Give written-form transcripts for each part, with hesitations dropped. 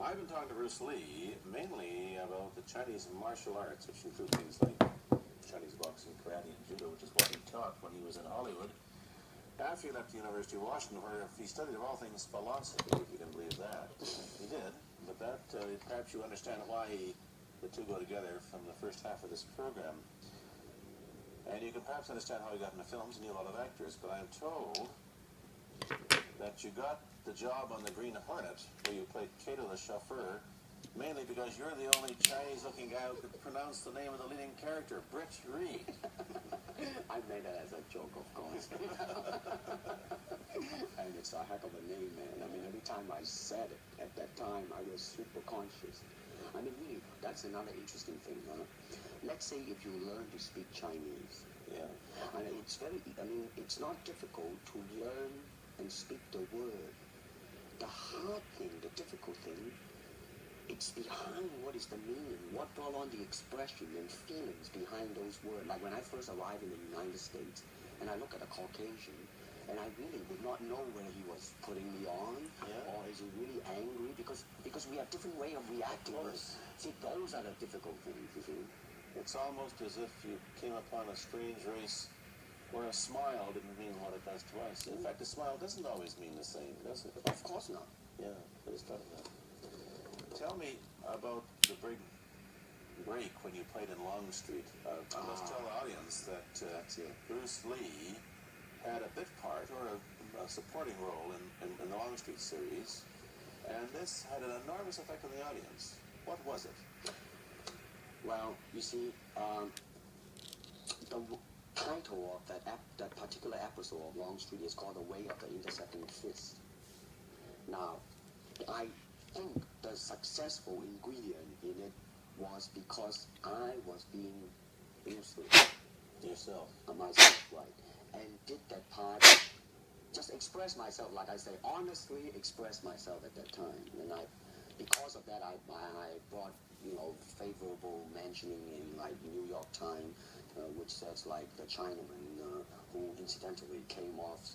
I've been talking to Bruce Lee mainly about the Chinese martial arts, which include things like Chinese boxing, karate, and judo, which is what he taught when he was in Hollywood. After he left the University of Washington, where he studied of all things philosophy, if you can believe that. He did, but that perhaps you understand why the two go together from the first half of this program. And you can perhaps understand how he got into films and knew a lot of actors, but I'm told that you got the job on the Green Hornet, where you played Cato the chauffeur, mainly because you're the only Chinese-looking guy who could pronounce the name of the leading character, Britt Reed. I made that as a joke, of course. And it's a heck of a name, man. I mean, every time I said it, at that time, I was super conscious. I mean, really, that's another interesting thing, huh? Let's say if you learn to speak Chinese. Yeah. And it's not difficult to learn and speak the word. The hard thing, the difficult thing, it's behind what is the meaning, what brought on the expression and feelings behind those words. Like when I first arrived in the United States, and I look at a Caucasian, and I really would not know whether he was putting me on, or is he really angry, because we have different way of reacting. See, those are the difficult things, you see. It's almost as if you came upon a strange race where a smile didn't mean what it does to us. In fact, a smile doesn't always mean the same, does it? Of course not. Yeah, I just thought of that. Tell me about the big break when you played in Longstreet. I must tell the audience that Bruce Lee had a bit part, or a supporting role in the Longstreet series, and this had an enormous effect on the audience. What was it? Well, you see, the title of that particular episode of Longstreet is called The Way of the Intercepting Fist. Now, I think the successful ingredient in it was because I was being Bruce Lee. Yourself. Myself, right. And did that part, just express myself, like I say, honestly express myself at that time. And because of that, I brought, favorable mentioning in, like, New York Times, which says, like, the Chinaman, who incidentally came off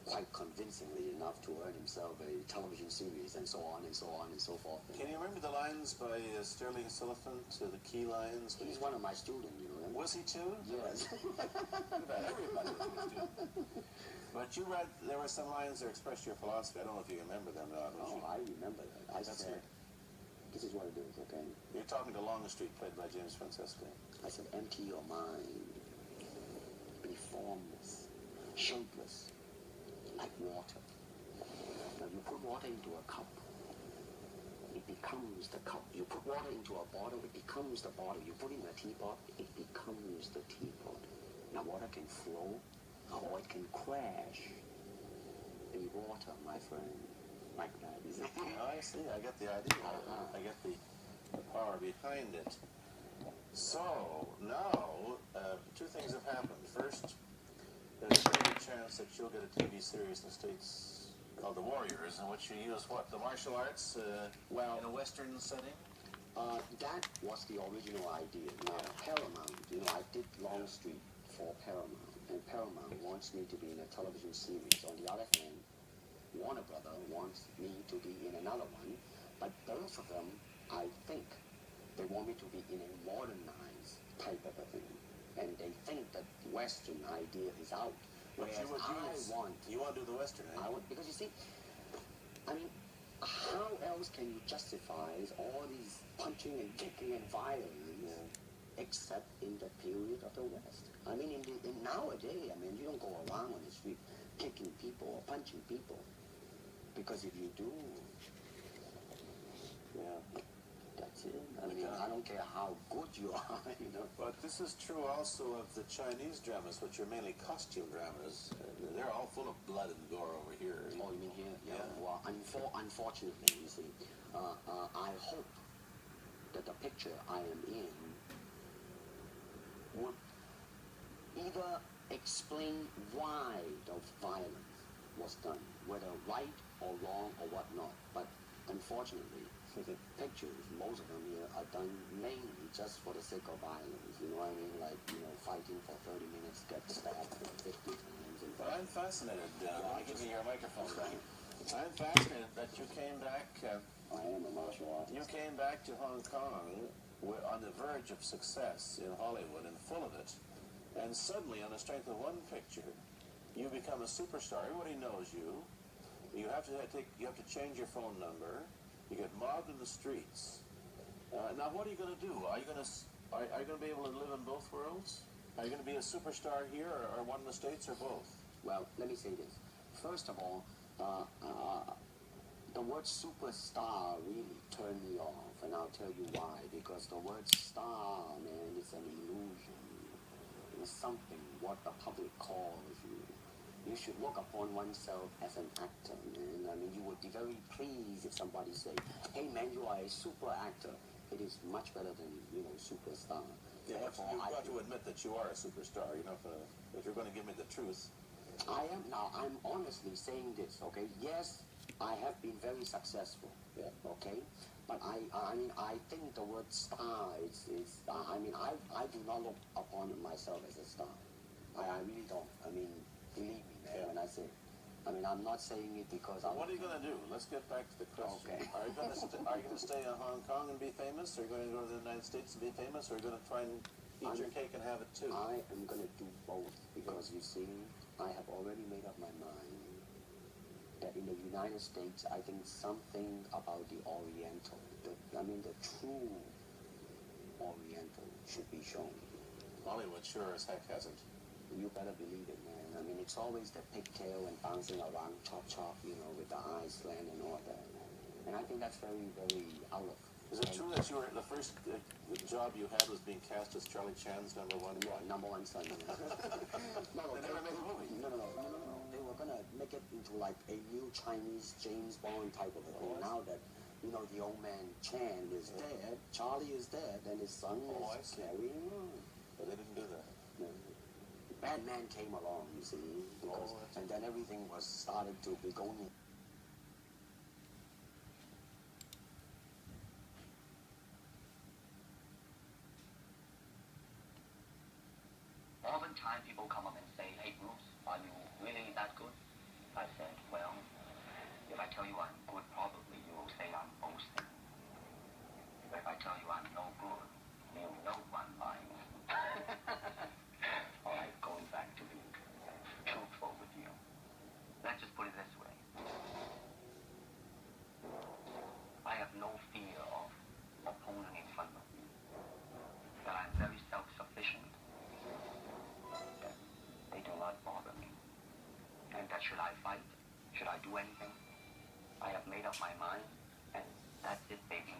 quite convincingly enough to earn himself a television series, and so on and so on and so forth. Can you remember the lines by Sterling Sullivan, the key lines? He's one of my students, you know. Was he too? Yes. Everybody was a student. But you read, there were some lines that expressed your philosophy. I don't know if you remember them or not. Oh, I remember that. I said, this is what it is, okay? You're talking to Longstreet, played by James Francesco. I said, empty your mind. Be formless, shapeless, like water. Now you put water into a cup, it becomes the cup. You put water into a bottle, it becomes the bottle. You put in a teapot, it becomes the teapot. Now water can flow, or it can crash. Be water, my friend. Like that, isn't it? Oh, I see. I get the idea. I get the power behind it. So, now, two things have happened. First, there's a very good chance that you'll get a TV series in the States called The Warriors, in which you use what? The martial arts in a Western setting? That was the original idea. Now, Paramount, I did Longstreet for Paramount, and Paramount wants me to be in a television series. On the other hand, Warner Brother wants me to be in another one, but both of them, I think, they want me to be in a modernized type of a thing. And they think that Western idea is out. But you want to do the Western, eh? Because you see, I mean, how else can you justify all these punching and kicking and violence except in the period of the West? I mean, in nowadays, you don't go around on the street kicking people or punching people. Because if you do, that's it. I don't care how good you are, But this is true also of the Chinese dramas, which are mainly costume dramas. They're all full of blood and gore over here. Oh, you mean here? Yeah. Well, unfortunately, you see, I hope that the picture I am in would either explain why the violence was done, whether right or wrong or whatnot. But unfortunately, the pictures, most of them here, are done mainly just for the sake of violence. You know what I mean? Like, fighting for 30 minutes, get stabbed 50 times. But I'm fascinated. Give me your microphone, Brian. I'm fascinated that you came back. I am a martial artist. You came back to Hong Kong on the verge of success in Hollywood and full of it, and suddenly, on the strength of one picture, you become a superstar. Everybody knows you. You have to change your phone number. You get mobbed in the streets. Now, what are you going to do? Are you going to be able to live in both worlds? Are you going to be a superstar here, or one in the States, or both? Well, let me say this. First of all, the word superstar really turned me off, and I'll tell you why. Because the word star, man, is an illusion. It's something what the public calls you. You should look upon oneself as an actor, man. I mean, you would be very pleased if somebody say, "Hey, man, you are a super actor." It is much better than, superstar. Yeah, you've got to admit that you are a superstar. If you're going to give me the truth. I am now. I'm honestly saying this, okay? Yes, I have been very successful. Yeah. Okay, but I think the word star I do not look upon myself as a star. I really don't. I mean, believe me, man, when I say, I'm not saying it because What are you going to do? Let's get back to the question. Okay. Are you going to stay in Hong Kong and be famous? Are you going to go to the United States and be famous? Or are you going to try and eat your cake and have it too? I am going to do both because, you see, I have already made up my mind that in the United States, I think something about the Oriental, the true Oriental should be shown. Hollywood sure as heck hasn't. You better believe it, man. It's always the pigtail and bouncing around, chop, with the eyes slant and all that. And I think that's very, very out of. Is it true that the first job you had was being cast as Charlie Chan's #1? Yeah, #1 son. They never made a movie. No. They were gonna make it into like a new Chinese James Bond type of a thing. Now that the old man Chan is dead, Charlie is dead, and his son is carrying on. But they didn't do that. No. Bad man came along, you see, and then everything was started to be going. Oftentimes people come up and say, "Hey Bruce, are you really that good?" I said, "Well, if I tell you I'm good, probably you will say I'm boasting. But if I tell you I'm no good, you know I'm lying." All right, going back to being truthful with you. Let's just put it this way. I have no fear of opponent in front of me. That I'm very self-sufficient. They do not bother me. And that should I fight? Should I do anything? I have made up my mind, and that's it, baby.